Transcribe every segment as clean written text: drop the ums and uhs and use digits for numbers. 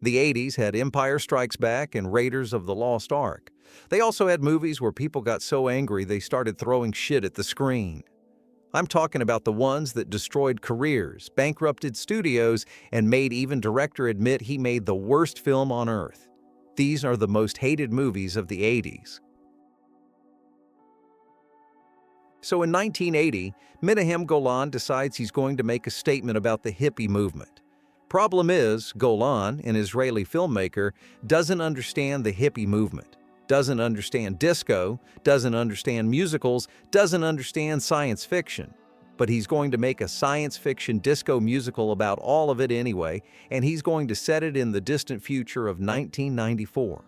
The 80s had Empire Strikes Back and Raiders of the Lost Ark. They also had movies where people got so angry they started throwing shit at the screen. I'm talking about the ones that destroyed careers, bankrupted studios, and made even director admit he made the worst film on earth. These are the most hated movies of the 80s. So in 1980, Menahem Golan decides he's going to make a statement about the hippie movement. Problem is, Golan, an Israeli filmmaker, doesn't understand the hippie movement, doesn't understand disco, doesn't understand musicals, doesn't understand science fiction. But he's going to make a science fiction disco musical about all of it anyway, and he's going to set it in the distant future of 1994.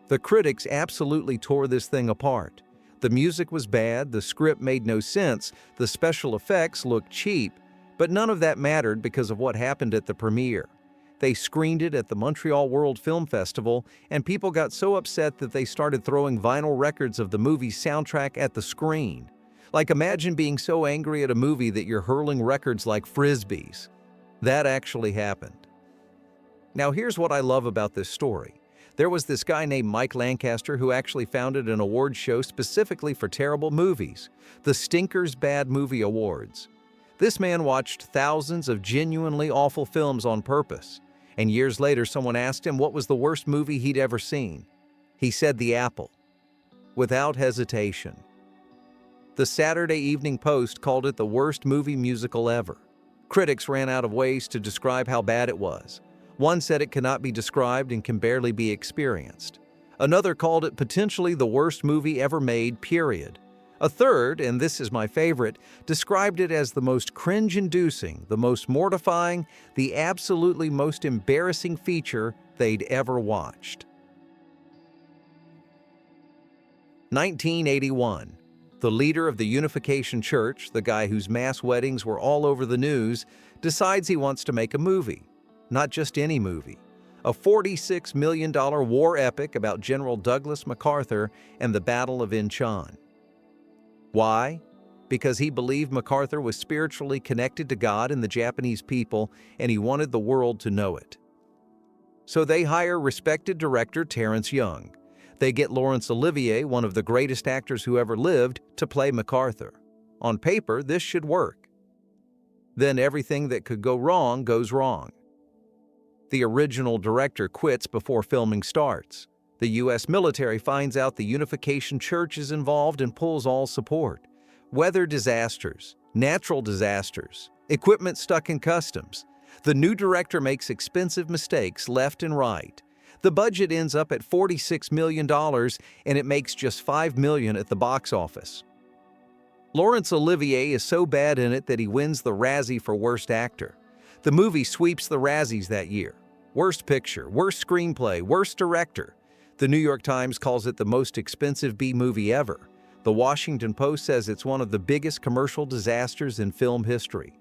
The critics absolutely tore this thing apart. The music was bad, the script made no sense, the special effects looked cheap, but none of that mattered because of what happened at the premiere. They screened it at the Montreal World Film Festival, and people got so upset that they started throwing vinyl records of the movie's soundtrack at the screen. Like, imagine being so angry at a movie that you're hurling records like frisbees. That actually happened. Now here's what I love about this story. There was this guy named Mike Lancaster who actually founded an award show specifically for terrible movies, the Stinkers Bad Movie Awards. This man watched thousands of genuinely awful films on purpose, and years later someone asked him what was the worst movie he'd ever seen. He said The Apple, without hesitation. The Saturday Evening Post called it the worst movie musical ever. Critics ran out of ways to describe how bad it was. One said it cannot be described and can barely be experienced. Another called it potentially the worst movie ever made, period. A third, and this is my favorite, described it as the most cringe-inducing, the most mortifying, the absolutely most embarrassing feature they'd ever watched. 1981. The leader of the Unification Church, the guy whose mass weddings were all over the news, decides he wants to make a movie. Not just any movie. A $46 million war epic about General Douglas MacArthur and the Battle of Inchon. Why? Because he believed MacArthur was spiritually connected to God and the Japanese people, and he wanted the world to know it. So they hire respected director Terrence Young. They get Laurence Olivier, one of the greatest actors who ever lived, to play MacArthur. On paper, this should work. Then everything that could go wrong goes wrong. The original director quits before filming starts. The U.S. military finds out the Unification Church is involved and pulls all support. Weather disasters, natural disasters, equipment stuck in customs. The new director makes expensive mistakes left and right. The budget ends up at $46 million, and it makes just $5 million at the box office. Laurence Olivier is so bad in it that he wins the Razzie for Worst Actor. The movie sweeps the Razzies that year. Worst Picture, Worst Screenplay, Worst Director. The New York Times calls it the most expensive B-movie ever. The Washington Post says it's one of the biggest commercial disasters in film history.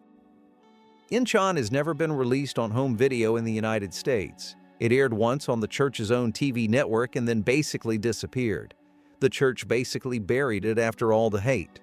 Inchon has never been released on home video in the United States. It aired once on the church's own TV network and then basically disappeared. The church basically buried it after all the hate.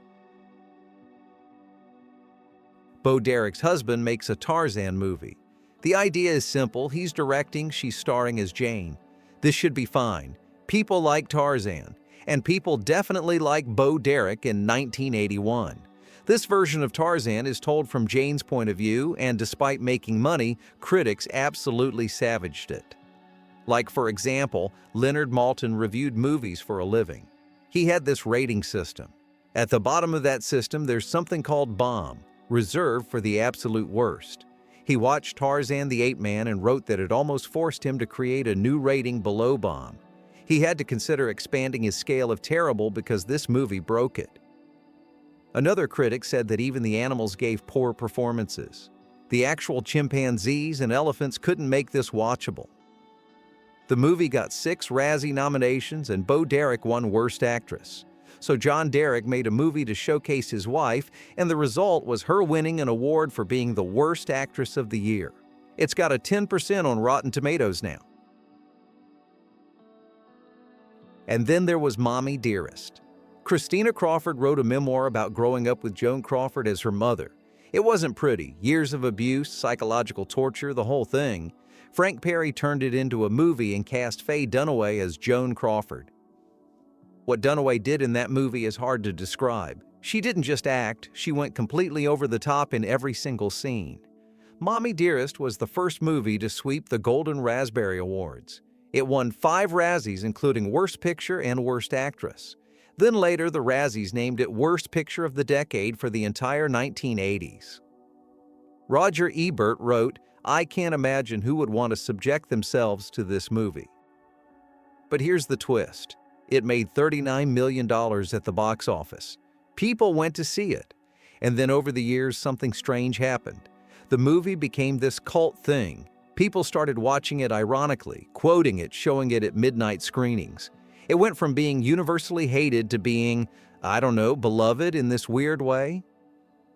Bo Derek's husband makes a Tarzan movie. The idea is simple. He's directing, she's starring as Jane. This should be fine. People like Tarzan, and people definitely like Bo Derek in 1981. This version of Tarzan is told from Jane's point of view, and despite making money, critics absolutely savaged it. Like, for example, Leonard Maltin reviewed movies for a living. He had this rating system. At the bottom of that system, there's something called BOMB, reserved for the absolute worst. He watched Tarzan the Ape Man and wrote that it almost forced him to create a new rating below BOMB. He had to consider expanding his scale of terrible because this movie broke it. Another critic said that even the animals gave poor performances. The actual chimpanzees and elephants couldn't make this watchable. The movie got 6 Razzie nominations and Bo Derek won Worst Actress. So John Derek made a movie to showcase his wife, and the result was her winning an award for being the worst actress of the year. It's got a 10% on Rotten Tomatoes now. And then there was Mommie Dearest. Christina Crawford wrote a memoir about growing up with Joan Crawford as her mother. It wasn't pretty. Years of abuse, psychological torture, the whole thing. Frank Perry turned it into a movie and cast Faye Dunaway as Joan Crawford. What Dunaway did in that movie is hard to describe. She didn't just act, she went completely over the top in every single scene. Mommie Dearest was the first movie to sweep the Golden Raspberry Awards. It won 5 Razzies, including Worst Picture and Worst Actress. Then later, the Razzies named it Worst Picture of the Decade for the entire 1980s. Roger Ebert wrote, "I can't imagine who would want to subject themselves to this movie." But here's the twist. It made $39 million at the box office. People went to see it. And then over the years, something strange happened. The movie became this cult thing. People started watching it ironically, quoting it, showing it at midnight screenings. It went from being universally hated to being, I don't know, beloved in this weird way.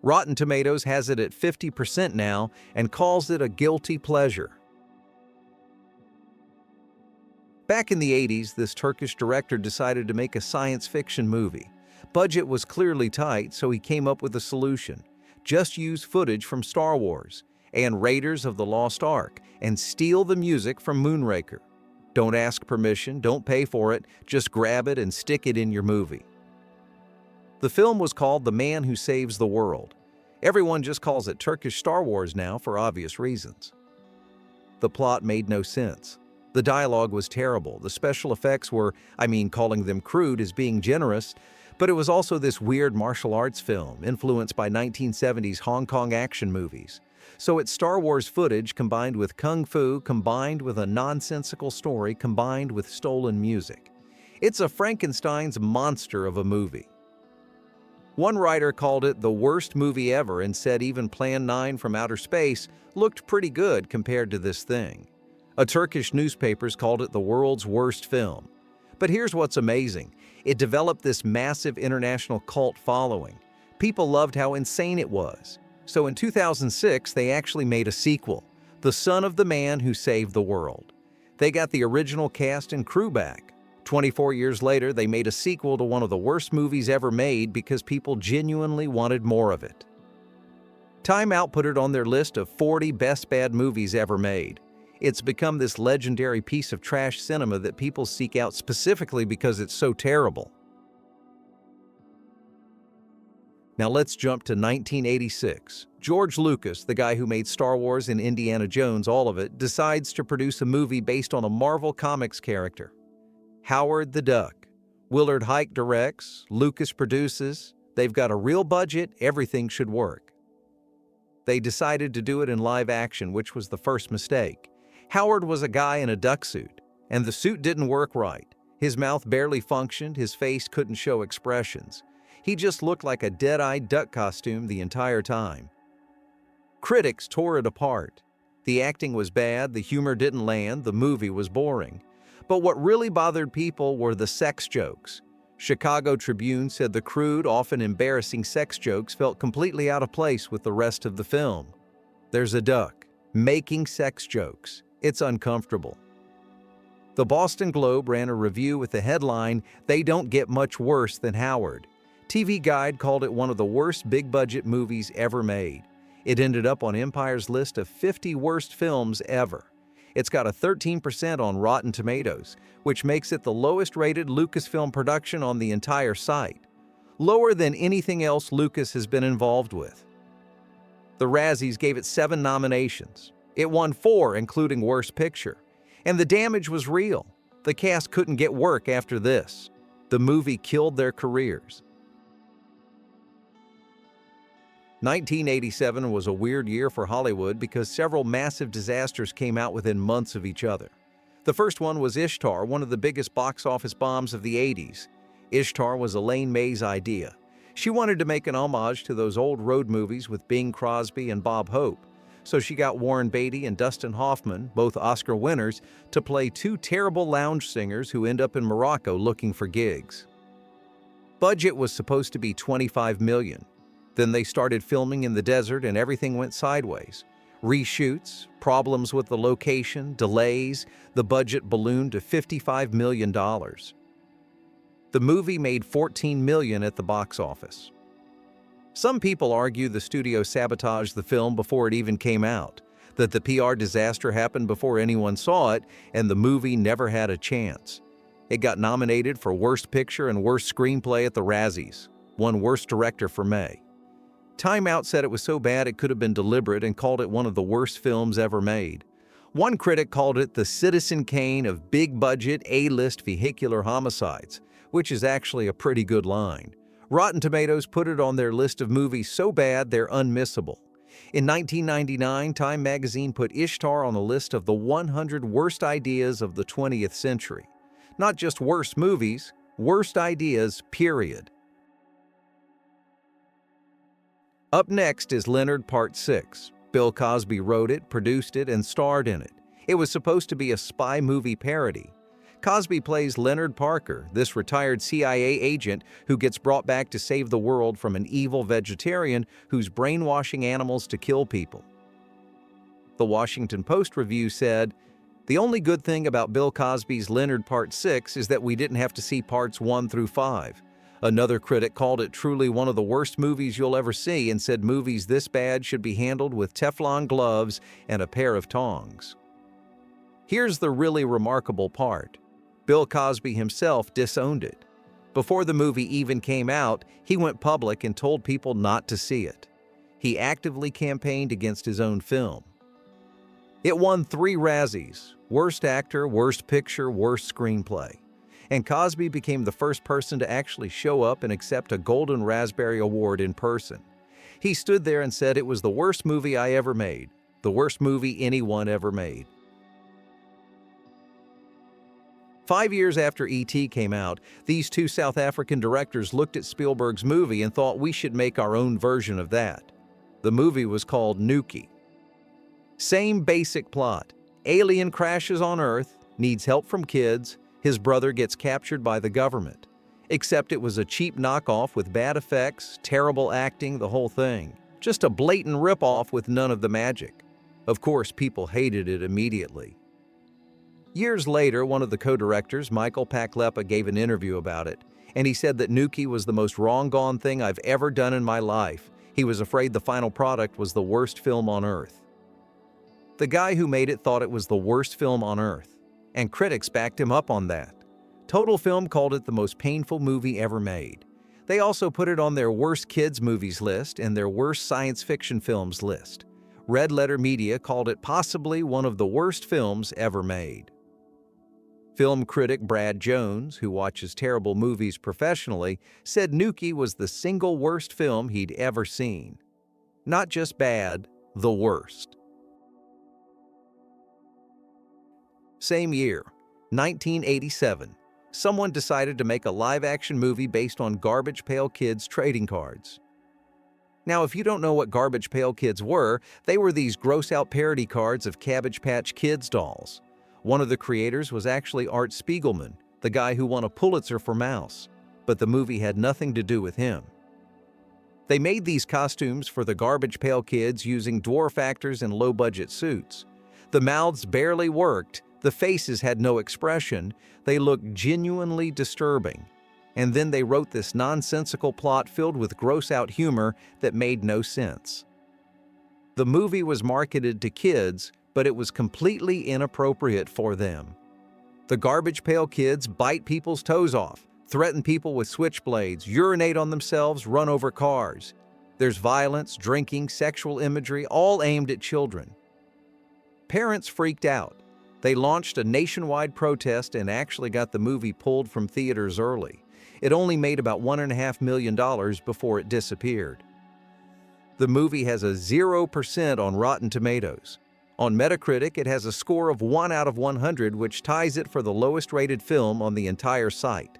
Rotten Tomatoes has it at 50% now and calls it a guilty pleasure. Back in the 80s, this Turkish director decided to make a science fiction movie. Budget was clearly tight, so he came up with a solution. Just use footage from Star Wars and Raiders of the Lost Ark and steal the music from Moonraker. Don't ask permission, don't pay for it, just grab it and stick it in your movie. The film was called The Man Who Saves the World. Everyone just calls it Turkish Star Wars now for obvious reasons. The plot made no sense. The dialogue was terrible. The special effects were, calling them crude is being generous, but it was also this weird martial arts film influenced by 1970s Hong Kong action movies. So it's Star Wars footage combined with kung fu, combined with a nonsensical story, combined with stolen music. It's a Frankenstein's monster of a movie. One writer called it the worst movie ever and said even Plan 9 from Outer Space looked pretty good compared to this thing. A Turkish newspapers called it the world's worst film. But here's what's amazing. It developed this massive international cult following. People loved how insane it was. So in 2006, they actually made a sequel, The Son of the Man Who Saved the World. They got the original cast and crew back. 24 years later, they made a sequel to one of the worst movies ever made because people genuinely wanted more of it. Time Out put it on their list of 40 best bad movies ever made. It's become this legendary piece of trash cinema that people seek out specifically because it's so terrible. Now let's jump to 1986. George Lucas, the guy who made Star Wars and Indiana Jones, all of it, decides to produce a movie based on a Marvel Comics character. Howard the Duck. Willard Huyck directs, Lucas produces. They've got a real budget, everything should work. They decided to do it in live action, which was the first mistake. Howard was a guy in a duck suit, and the suit didn't work right. His mouth barely functioned, his face couldn't show expressions. He just looked like a dead-eyed duck costume the entire time. Critics tore it apart. The acting was bad, the humor didn't land, the movie was boring. But what really bothered people were the sex jokes. Chicago Tribune said the crude, often embarrassing sex jokes felt completely out of place with the rest of the film. There's a duck making sex jokes. It's uncomfortable. The Boston Globe ran a review with the headline, "They don't get much worse than Howard." TV Guide called it one of the worst big-budget movies ever made. It ended up on Empire's list of 50 worst films ever. It's got a 13% on Rotten Tomatoes, which makes it the lowest-rated Lucasfilm production on the entire site, lower than anything else Lucas has been involved with. The Razzies gave it 7 nominations. It won 4, including Worst Picture. And the damage was real. The cast couldn't get work after this. The movie killed their careers. 1987 was a weird year for Hollywood because several massive disasters came out within months of each other. The first one was Ishtar, one of the biggest box office bombs of the 80s. Ishtar was Elaine May's idea. She wanted to make an homage to those old road movies with Bing Crosby and Bob Hope. So she got Warren Beatty and Dustin Hoffman, both Oscar winners, to play 2 terrible lounge singers who end up in Morocco looking for gigs. Budget was supposed to be $25 million. Then they started filming in the desert and everything went sideways. Reshoots, problems with the location, delays, the budget ballooned to $55 million. The movie made $14 million at the box office. Some people argue the studio sabotaged the film before it even came out, that the PR disaster happened before anyone saw it, and the movie never had a chance. It got nominated for Worst Picture and Worst Screenplay at the Razzies, won Worst Director for May. Time Out said it was so bad it could have been deliberate and called it one of the worst films ever made. One critic called it the Citizen Kane of big-budget, A-list vehicular homicides, which is actually a pretty good line. Rotten Tomatoes put it on their list of movies so bad they're unmissable. In 1999, Time magazine put Ishtar on a list of the 100 worst ideas of the 20th century. Not just worst movies, worst ideas, period. Up next is Leonard Part 6. Bill Cosby wrote it, produced it, and starred in it. It was supposed to be a spy movie parody. Cosby plays Leonard Parker, this retired CIA agent who gets brought back to save the world from an evil vegetarian who's brainwashing animals to kill people. The Washington Post review said, "The only good thing about Bill Cosby's Leonard Part 6 is that we didn't have to see parts 1 through 5. Another critic called it truly one of the worst movies you'll ever see and said movies this bad should be handled with Teflon gloves and a pair of tongs. Here's the really remarkable part. Bill Cosby himself disowned it. Before the movie even came out, he went public and told people not to see it. He actively campaigned against his own film. It won 3 Razzies: Worst Actor, Worst Picture, Worst Screenplay. And Cosby became the first person to actually show up and accept a Golden Raspberry Award in person. He stood there and said, "It was the worst movie I ever made, the worst movie anyone ever made." 5 years after E.T. came out, these 2 South African directors looked at Spielberg's movie and thought we should make our own version of that. The movie was called Nukie. Same basic plot. Alien crashes on Earth, needs help from kids, his brother gets captured by the government. Except it was a cheap knockoff with bad effects, terrible acting, the whole thing. Just a blatant ripoff with none of the magic. Of course, people hated it immediately. Years later, one of the co-directors, Michael Paklepa, gave an interview about it, and he said that Nukie was the most wrong-gone thing I've ever done in my life. He was afraid the final product was the worst film on Earth. The guy who made it thought it was the worst film on Earth, and critics backed him up on that. Total Film called it the most painful movie ever made. They also put it on their worst kids' movies list and their worst science fiction films list. Red Letter Media called it possibly one of the worst films ever made. Film critic Brad Jones, who watches terrible movies professionally, said Nukie was the single worst film he'd ever seen. Not just bad, the worst. Same year, 1987, someone decided to make a live-action movie based on Garbage Pail Kids trading cards. Now, if you don't know what Garbage Pail Kids were, they were these gross-out parody cards of Cabbage Patch Kids dolls. One of the creators was actually Art Spiegelman, the guy who won a Pulitzer for Mouse, but the movie had nothing to do with him. They made these costumes for the Garbage Pail Kids using dwarf actors in low-budget suits. The mouths barely worked, the faces had no expression, they looked genuinely disturbing. And then they wrote this nonsensical plot filled with gross-out humor that made no sense. The movie was marketed to kids, but it was completely inappropriate for them. The Garbage Pail Kids bite people's toes off, threaten people with switchblades, urinate on themselves, run over cars. There's violence, drinking, sexual imagery, all aimed at children. Parents freaked out. They launched a nationwide protest and actually got the movie pulled from theaters early. It only made about $1.5 million before it disappeared. The movie has a 0% on Rotten Tomatoes. On Metacritic, it has a score of 1 out of 100, which ties it for the lowest-rated film on the entire site.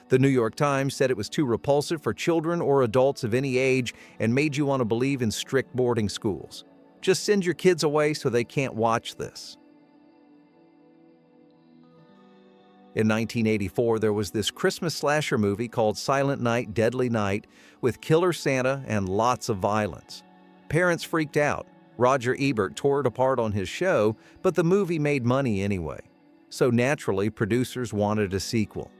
The New York Times said it was too repulsive for children or adults of any age and made you want to believe in strict boarding schools. Just send your kids away so they can't watch this. In 1984, there was this Christmas slasher movie called Silent Night, Deadly Night with Killer Santa and lots of violence. Parents freaked out. Roger Ebert tore it apart on his show, but the movie made money anyway. So naturally, producers wanted a sequel.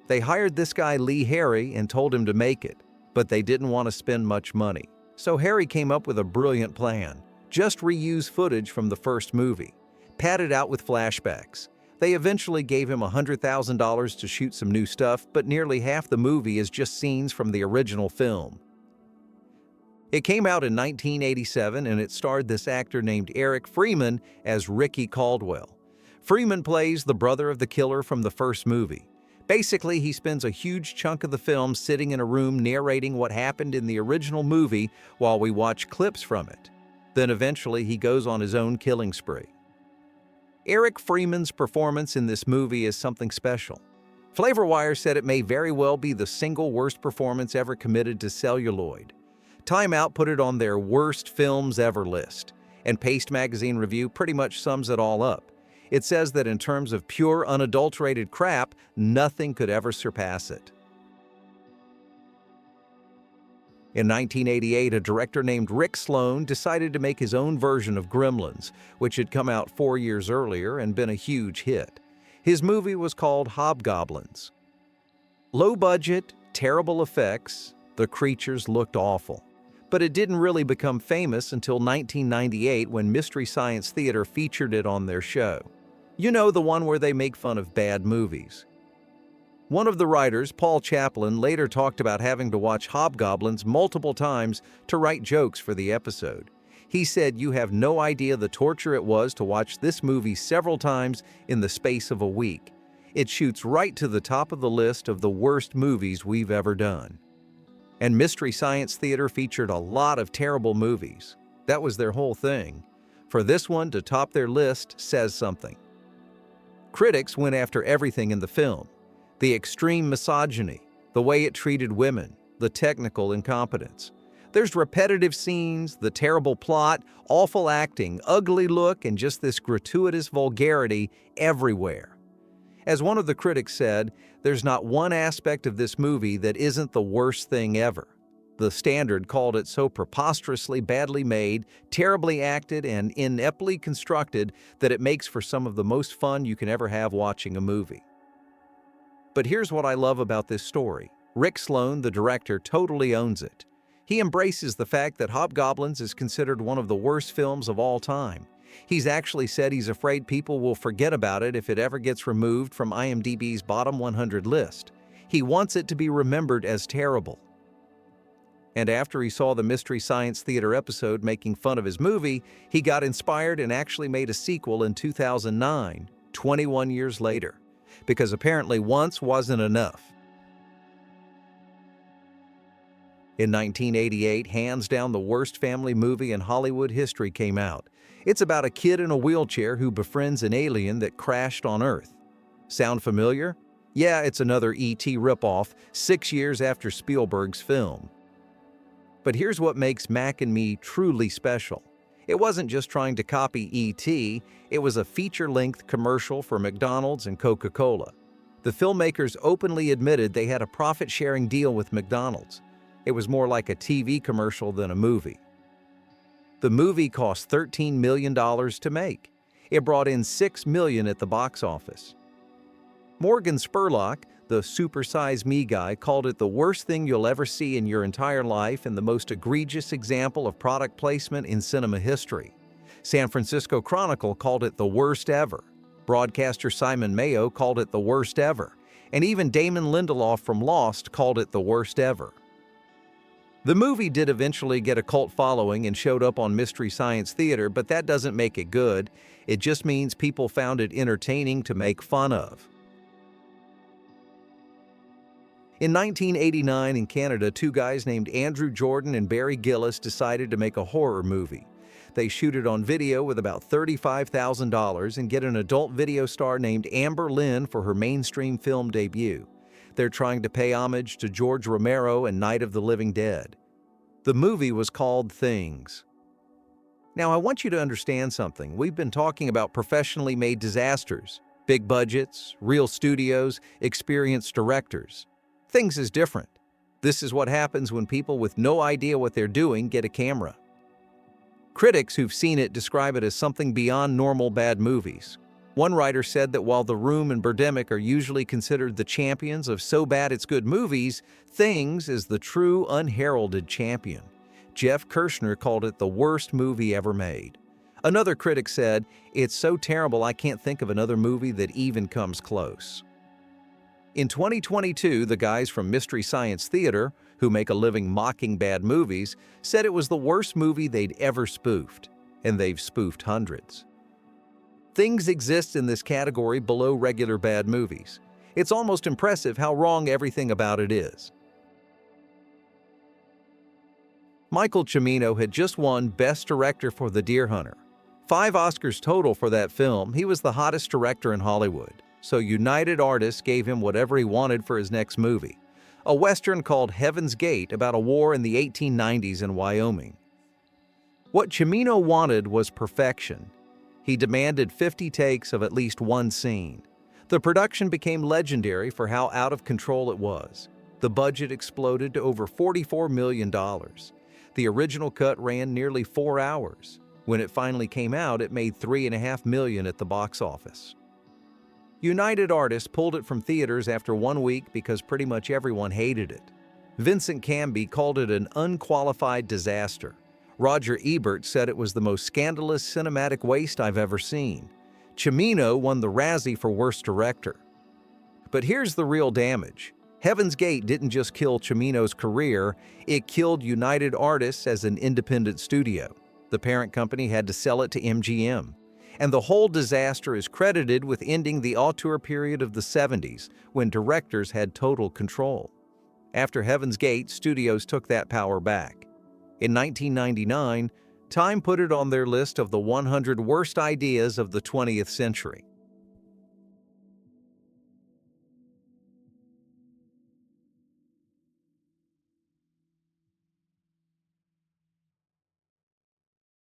They hired this guy Lee Harry and told him to make it. But they didn't want to spend much money. So Harry came up with a brilliant plan. Just reuse footage from the first movie, pad it out with flashbacks. They eventually gave him $100,000 to shoot some new stuff, but nearly half the movie is just scenes from the original film. It came out in 1987 and it starred this actor named Eric Freeman as Ricky Caldwell. Freeman plays the brother of the killer from the first movie. Basically, he spends a huge chunk of the film sitting in a room narrating what happened in the original movie while we watch clips from it. Then eventually he goes on his own killing spree. Eric Freeman's performance in this movie is something special. Flavor Wire said it may very well be the single worst performance ever committed to celluloid. Time Out put it on their worst films ever list, and Paste Magazine review pretty much sums it all up. It says that in terms of pure, unadulterated crap, nothing could ever surpass it. In 1988, a director named Rick Sloane decided to make his own version of Gremlins, which had come out 4 years earlier and been a huge hit. His movie was called Hobgoblins. Low budget, terrible effects, the creatures looked awful. But it didn't really become famous until 1998 when Mystery Science Theater featured it on their show. You know, the one where they make fun of bad movies. One of the writers, Paul Chaplin, later talked about having to watch Hobgoblins multiple times to write jokes for the episode. He said, "You have no idea the torture it was to watch this movie several times in the space of a week. It shoots right to the top of the list of the worst movies we've ever done." And Mystery Science Theater featured a lot of terrible movies. That was their whole thing. For this one to top their list says something. Critics went after everything in the film. The extreme misogyny, the way it treated women, the technical incompetence. There's repetitive scenes, the terrible plot, awful acting, ugly look, and just this gratuitous vulgarity everywhere. As one of the critics said, there's not one aspect of this movie that isn't the worst thing ever. The Standard called it so preposterously badly made, terribly acted, and ineptly constructed that it makes for some of the most fun you can ever have watching a movie. But here's what I love about this story. Rick Sloane, the director, totally owns it. He embraces the fact that Hobgoblins is considered one of the worst films of all time. He's actually said he's afraid people will forget about it if it ever gets removed from IMDb's bottom 100 list. He wants it to be remembered as terrible. And after he saw the Mystery Science Theater episode making fun of his movie, he got inspired and actually made a sequel in 2009, 21 years later, because apparently once wasn't enough. In 1988, hands down the worst family movie in Hollywood history came out. It's about a kid in a wheelchair who befriends an alien that crashed on Earth. Sound familiar? Yeah, it's another E.T. ripoff, 6 years after Spielberg's film. But here's what makes Mac and Me truly special. It wasn't just trying to copy E.T., it was a feature-length commercial for McDonald's and Coca-Cola. The filmmakers openly admitted they had a profit-sharing deal with McDonald's. It was more like a TV commercial than a movie. The movie cost $13 million to make. It brought in $6 million at the box office. Morgan Spurlock, the Super Size Me guy, called it the worst thing you'll ever see in your entire life and the most egregious example of product placement in cinema history. San Francisco Chronicle called it the worst ever. Broadcaster Simon Mayo called it the worst ever. And even Damon Lindelof from Lost called it the worst ever. The movie did eventually get a cult following and showed up on Mystery Science Theater, but that doesn't make it good. It just means people found it entertaining to make fun of. In 1989 in Canada, two guys named Andrew Jordan and Barry Gillis decided to make a horror movie. They shoot it on video with about $35,000 and get an adult video star named Amber Lynn for her mainstream film debut. They're trying to pay homage to George Romero and Night of the Living Dead. The movie was called Things. Now, I want you to understand something. We've been talking about professionally made disasters, big budgets, real studios, experienced directors. Things is different. This is what happens when people with no idea what they're doing get a camera. Critics who've seen it describe it as something beyond normal bad movies. One writer said that while The Room and Birdemic are usually considered the champions of so bad it's good movies, Things is the true unheralded champion. Jeff Kirshner called it the worst movie ever made. Another critic said, "It's so terrible I can't think of another movie that even comes close." In 2022, the guys from Mystery Science Theater, who make a living mocking bad movies, said it was the worst movie they'd ever spoofed, and they've spoofed hundreds. Things exist in this category below regular bad movies. It's almost impressive how wrong everything about it is. Michael Cimino had just won Best Director for The Deer Hunter. 5 Oscars total for that film. He was the hottest director in Hollywood, so United Artists gave him whatever he wanted for his next movie, a Western called Heaven's Gate about a war in the 1890s in Wyoming. What Cimino wanted was perfection. He demanded 50 takes of at least one scene. The production became legendary for how out of control it was. The budget exploded to over $44 million. The original cut ran nearly 4 hours. When it finally came out, it made $3.5 million at the box office. United Artists pulled it from theaters after 1 week because pretty much everyone hated it. Vincent Canby called it an unqualified disaster. Roger Ebert said it was the most scandalous cinematic waste I've ever seen. Cimino won the Razzie for Worst Director. But here's the real damage. Heaven's Gate didn't just kill Cimino's career, it killed United Artists as an independent studio. The parent company had to sell it to MGM. And the whole disaster is credited with ending the auteur period of the 70s, when directors had total control. After Heaven's Gate, studios took that power back. In 1999, Time put it on their list of the 100 worst ideas of the 20th century.